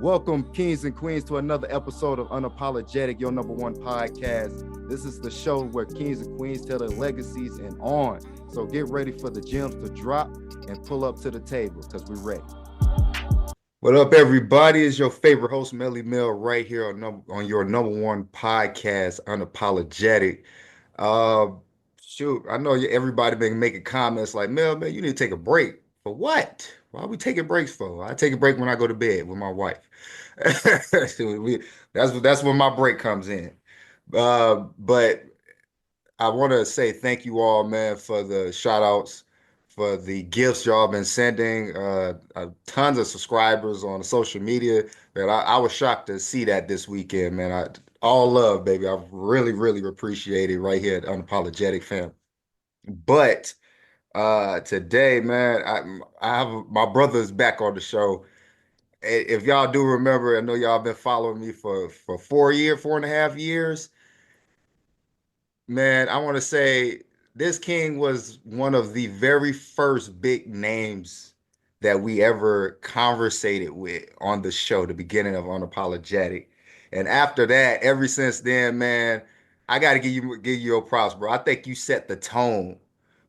Welcome, kings and queens, to another episode of Unapologetic, your number one podcast. This is the show where kings and queens tell their legacies and on. So get ready for the gems to drop and pull up to the table because we're ready. What up, everybody? It's your favorite host, Melly Mel, right here on your number one podcast, Unapologetic. Uh, Shoot, I know everybody been making comments like, Mel, man, you need to take a break. For what? Why are we taking breaks for? I take a break when I go to bed with my wife. That's when my break comes in. But I want to say thank you all, man, for the shout outs, for the gifts y'all been sending. Tons of subscribers on social media. Man, I was shocked to see that this weekend, man. All love, baby. I really, really appreciate it right here at Unapologetic Fam. But today, man, I have my brother's back on the show. If y'all do remember, I know y'all been following me for 4.5 years. Man, I want to say this king was one of the very first big names that we ever conversated with on the show, the beginning of Unapologetic. And after that, ever since then, man, I got to give you your props, bro. I think you set the tone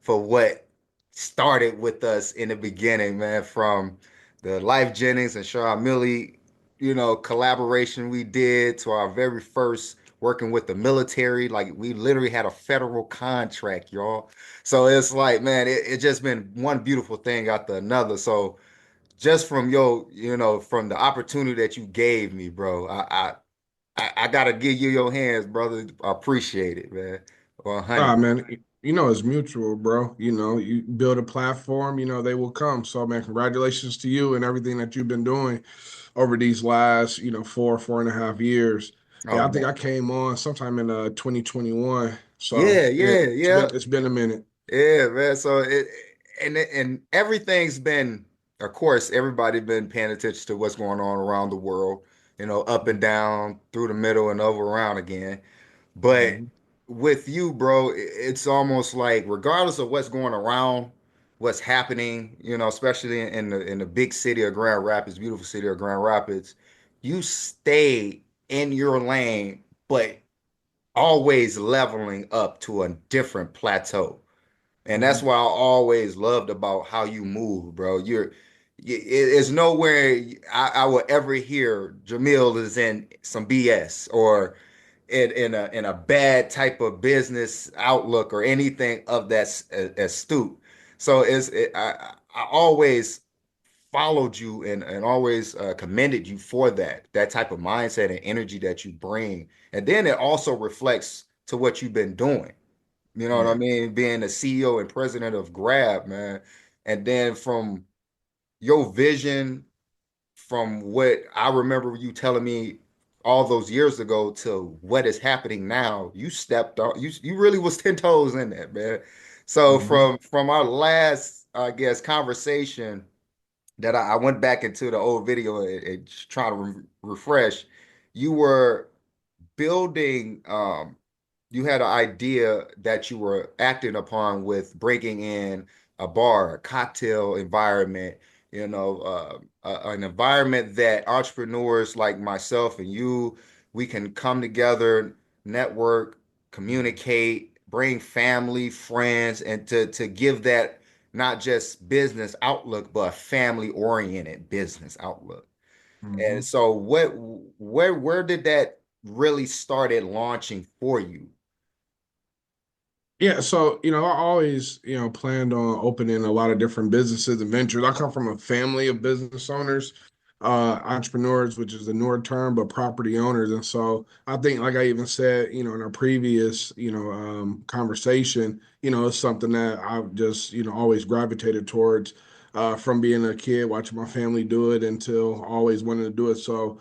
for what started with us in the beginning, man, from the Life Jennings and Sean Milley, collaboration we did to our very first working with the military. Like we literally had a federal contract, y'all. So it's like, man, it just been one beautiful thing after another. So just from from the opportunity that you gave me, bro, I gotta give you your hands, brother. I appreciate it, man. 100. Ah, man, it's mutual, bro. You build a platform, they will come. So, man, congratulations to you and everything that you've been doing over these last, 4.5 years. Yeah, Oh I think I man. came on sometime in 2021. So, Yeah, yeah, yeah, it's yeah. been a minute. Yeah, man. So and everything's been, of course, everybody been paying attention to what's going on around the world, up and down, through the middle and over around again. But Mhm. with you, bro, it's almost like regardless of what's going around, what's happening, especially in the big city of Grand Rapids, beautiful city of Grand Rapids, you stay in your lane, but always leveling up to a different plateau. And that's Mhm. what I always loved about how you move, bro. It's nowhere I will ever hear Jamiel is in some BS or in a bad type of business outlook or anything of that astute. So I always followed you and always commended you for that type of mindset and energy that you bring. And then it also reflects to what you've been doing. You know what I Yeah. mean? Being the CEO and president of Grab, man. And then from your vision, from what I remember you telling me all those years ago to what is happening now, you stepped on, you really was 10 toes in that, man. So Mhm. from our last, I guess, conversation that I went back into the old video and trying to refresh, you were building you had an idea that you were acting upon with breaking in a bar, a cocktail environment, an environment that entrepreneurs like myself and you, we can come together, network, communicate, bring family, friends, and to give that not just business outlook, but a family oriented business outlook. And Mhm. so where did that really started launching for you? Yeah, so I always planned on opening a lot of different businesses and ventures. I come from a family of business owners, entrepreneurs, which is the newer term, but property owners. And so I think, like I even said, in our previous conversation, it's something that I've just always gravitated towards, from being a kid, watching my family do it until always wanting to do it. So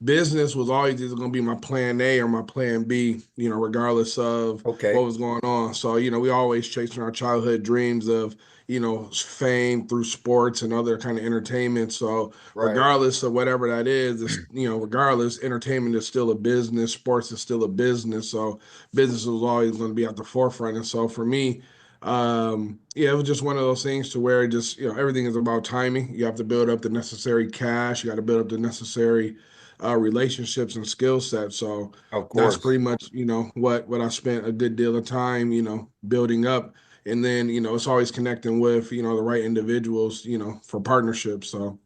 business was always either going to be my plan A or my plan B, regardless of what Okay. was going on. So, we always chasing our childhood dreams of, fame through sports and other kind of entertainment. So, Right. regardless of whatever that is, regardless, entertainment is still a business, sports is still a business. So, business was always going to be at the forefront. And so, for me, Yeah, it was just one of those things to where it just, everything is about timing. You have to build up the necessary cash, you got to build up the necessary relationships and skill sets. So Of that's pretty course. much, what I spent a good deal of time, building up. And then, it's always connecting with, the right individuals, for partnerships. So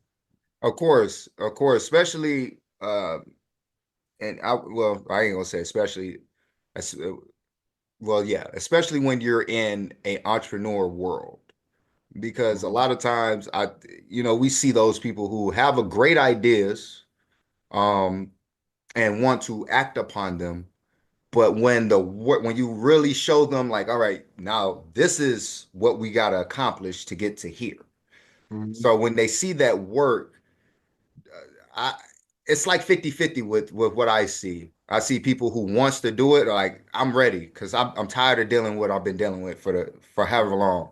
Of course, especially and I ain't gonna say especially, es- uh, well, yeah, especially when you're in an entrepreneur world, because a mhm. lot of times we see those people who have a great ideas, um, and want to act upon them, but when you really show them like, all right, now this is what we got to accomplish to get to here. Mhm. So when they see that work, I it's like 50-50 with what I see. I see people who wants to do it like I'm ready because I'm tired of dealing with what I've been dealing with for however long.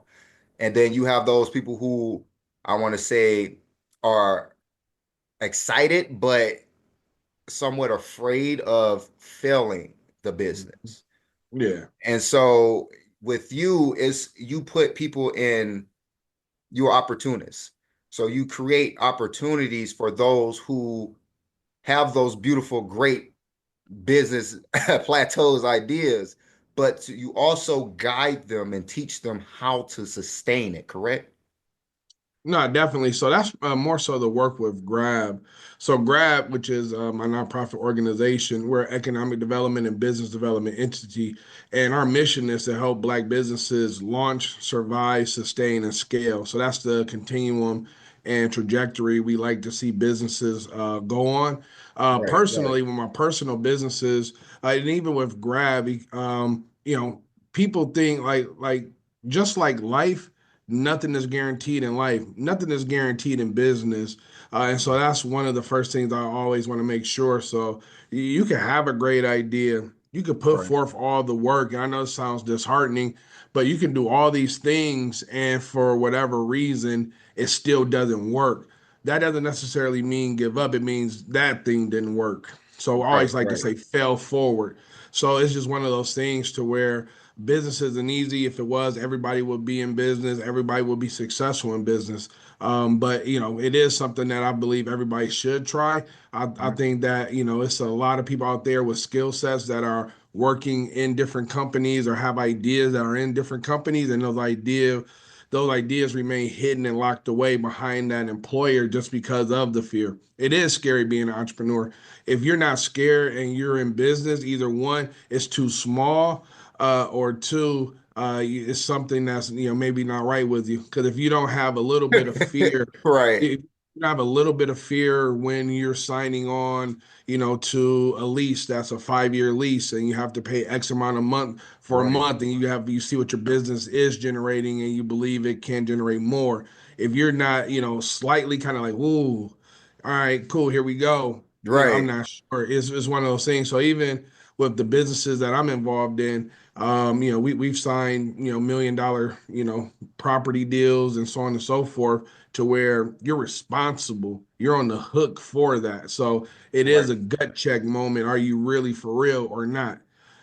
And then you have those people who I want to say are excited but somewhat afraid of failing the Mhm. business. Yeah. And so with you is you put people in your opportunists. So you create opportunities for those who have those beautiful, great business plateaus ideas, but you also guide them and teach them how to sustain it, correct? No, definitely. So that's more so the work with Grab. So Grab, which is my nonprofit organization, we're an economic development and business development entity, and our mission is to help Black businesses launch, survive, sustain, and scale. So that's the continuum and trajectory we like to see businesses go on. Right, right, Personally, with my personal businesses, and even with Grab, people think like just like life, nothing is guaranteed in life. Nothing is guaranteed in business. And so that's one of the first things I always want to make sure. So you can have a great idea. You can put right, forth all the work. I know it sounds disheartening, but you can do all these things, and for whatever reason, it still doesn't work. That doesn't necessarily mean give up. It means that thing didn't work. So I right, always like to right, say fail forward. So it's just one of those things to where business isn't easy. If it was, everybody would be in business. Everybody would be successful in business. But it is something that I believe everybody should try. I right, think that it's a lot of people out there with skill sets that are working in different companies or have ideas that are in different companies, and those ideas remain hidden and locked away behind that employer just because of the fear. It is scary being an entrepreneur. If you're not scared and you're in business, either one, it's too small, or two, it's something that's maybe not right with you. Because if you don't have a little bit of fear, right, if you have a little bit of fear when you're signing on, to a lease that's a 5-year lease, and you have to pay X amount a month for a right, month, and you see what your business is generating, and you believe it can generate more. If you're not, slightly kind of like, ooh, all right, cool, here we go. I'm right, not sure. It's one of those things. So even with the businesses that I'm involved in, we've signed, $1 million, property deals and so on and so forth, to where you're responsible. You're on the hook for that. So it is right, a gut check moment. Are you really for real or not?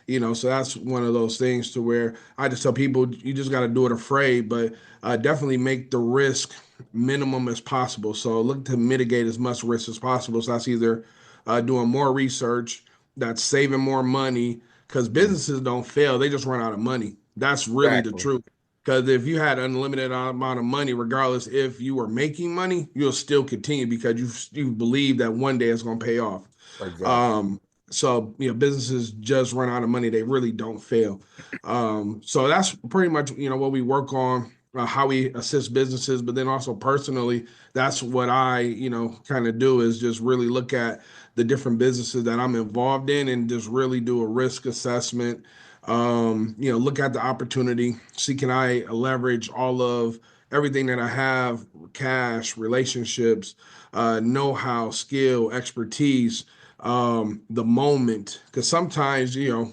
So that's one of those things to where I just tell people you just got to do it afraid, but definitely make the risk minimum as possible. So look to mitigate as much risk as possible. So that's either doing more research, that's saving more money, because mm, businesses don't fail, they just run out of money. That's really the exactly, truth. Because if you had unlimited amount of money, regardless if you were making money, you'll still continue because you believe that one day it's going to pay off. exactly, Um, so businesses just run out of money; they really don't fail. So that's pretty much what we work on, how we assist businesses, but then also personally, that's what I kind of do is just really look at the different businesses that I'm involved in and just really do a risk assessment. Look at the opportunity, see can I leverage all of everything that I have, cash, relationships, know-how, skill, expertise, the moment. Because sometimes, yeah,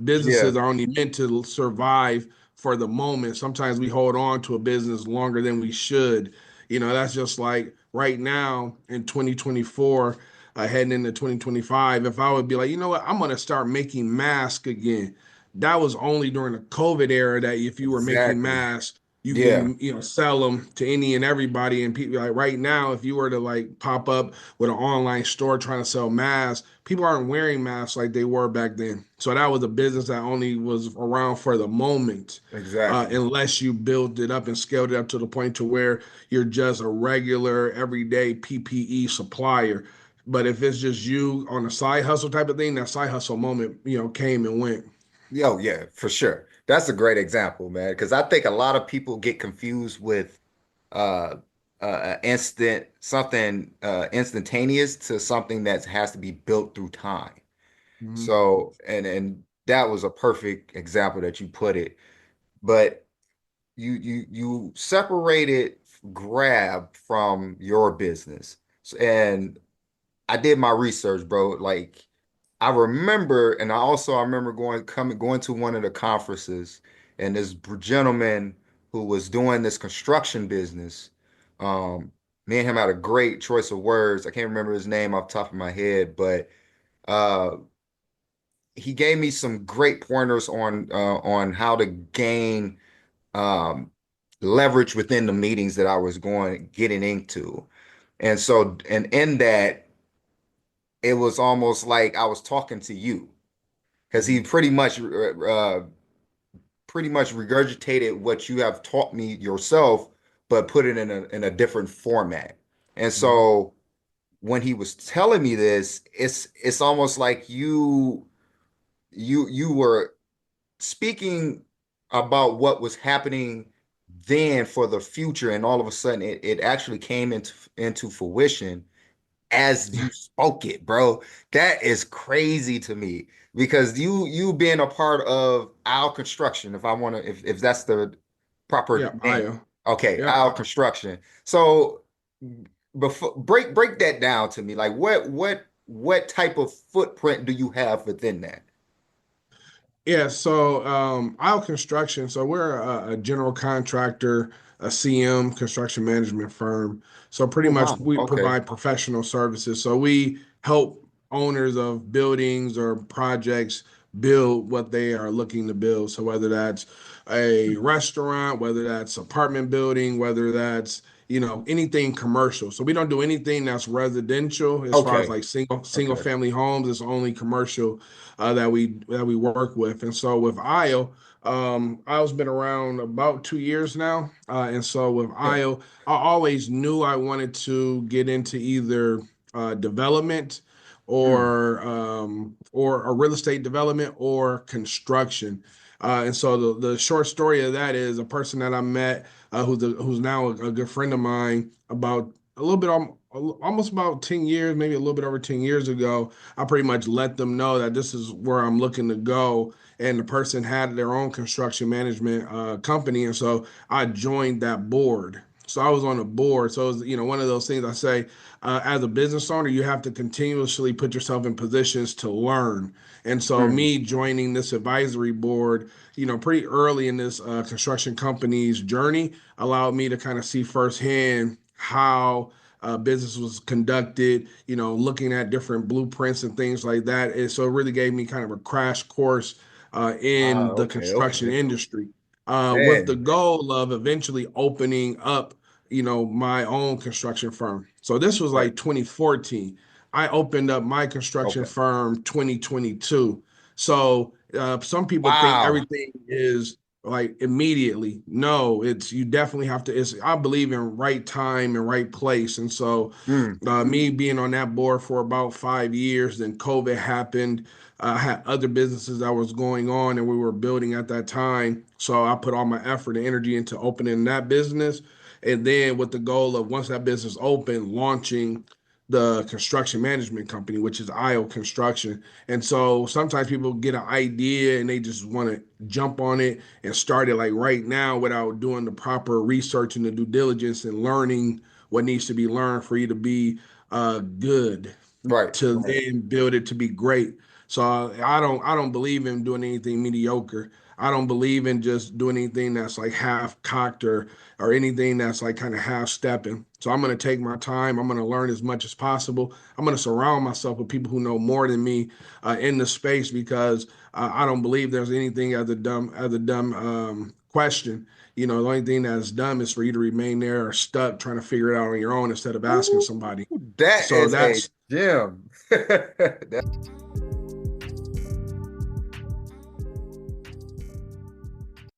businesses are only meant to survive for the moment. Sometimes we hold on to a business longer than we should. That's just like right now in 2024, heading into 2025. If I would be like, you know what, I'm gonna start making masks again. that was only during the COVID era that if you were making Exactly. masks, you Yeah, can, sell them to any and everybody. And people like right now, if you were to like pop up with an online store trying to sell masks, people aren't wearing masks like they were back then. So that was a business that only was around for the moment, exactly. unless you built it up and scaled it up to the point to where you're just a regular everyday PPE supplier. But if it's just you on a side hustle type of thing, that side hustle moment, came and went. Oh, yeah, for sure. That's a great example, man, because I think a lot of people get confused with uh instant something instantaneous to something that has to be built through time. Mhm. So, and that was a perfect example that you put it. But you separated Grab from your business. And I did my research, bro. Like I remember, and I remember going to one of the conferences, and this gentleman who was doing this construction business, um, me and him had a great choice of words. I can't remember his name off the top of my head, but uh, he gave me some great pointers on how to gain um, leverage within the meetings that I was getting into. And so, and in that, it was almost like I was talking to you because he Mhm. pretty much regurgitated what you have taught me yourself, but put it in a different format. And Mhm. so when he was telling me this, it's almost like you were speaking about what was happening then for the future, and all of a sudden it actually came into fruition as you spoke it, bro. That is crazy to me because you being a part of our construction, if I want to, if that's the proper Yeah, name. I Okay, yeah, our construction. So before break that down to me. Like what type of footprint do you have within that? Yeah, so Isle Construction, so we're a general contractor, a CM, construction management firm. So pretty Oh much wow. we Okay. provide professional services. So we help owners of buildings or projects build what they are looking to build. So whether that's a restaurant, whether that's apartment building, whether that's anything commercial. So we don't do anything that's residential as far as Okay. like single Okay. family homes. It's only commercial that we work with. And so with IO, IO's been around about 2 years now. And so with Yeah. IO, I always knew I wanted to get into either development Mm. or a real estate development or construction. And so the short story of that is a person that I met who's now a good friend of mine about a little bit almost about 10 years, maybe a little bit over 10 years ago. I pretty much let them know that this is where I'm looking to go. And the person had their own construction management company. And so I joined that board. So I was on the board. So it was, one of those things I say, as a business owner, you have to continuously put yourself in positions to learn. And so Mm. me joining this advisory board, pretty early in this construction company's journey allowed me to kind of see firsthand how business was conducted, looking at different blueprints and things like that. And so it really gave me kind of a crash course in the Okay. construction Okay. industry, with the Man. goal of eventually opening up, my own construction firm. So this was Right. like 2014. I opened up my construction Okay. firm 2022. So some people think Wow. everything is like immediately. No, it's you definitely have to. It's I believe in right time and right place. And so Mm. me being on that board for about 5 years, then COVID happened. I had other businesses that was going on and we were building at that time. So I put all my effort and energy into opening that business. And then with the goal of once that business opened, launching the construction management company, which is IO Construction. And so sometimes people get an idea and they just want to jump on it and start it like right now without doing the proper research and the due diligence and learning what needs to be learned for you to be good Right. to Right. then build it to be great. So I don't believe in doing anything mediocre. I don't believe in just doing anything that's like half cocked or anything that's like kind of half stepping. So I'm gonna take my time. I'm gonna learn as much as possible. I'm gonna surround myself with people who know more than me in the space because I don't believe there's anything as a dumb question. The only thing that's dumb is for you to remain there or stuck trying to figure it out on your own instead of asking Ooh, somebody. that So is a that's gem.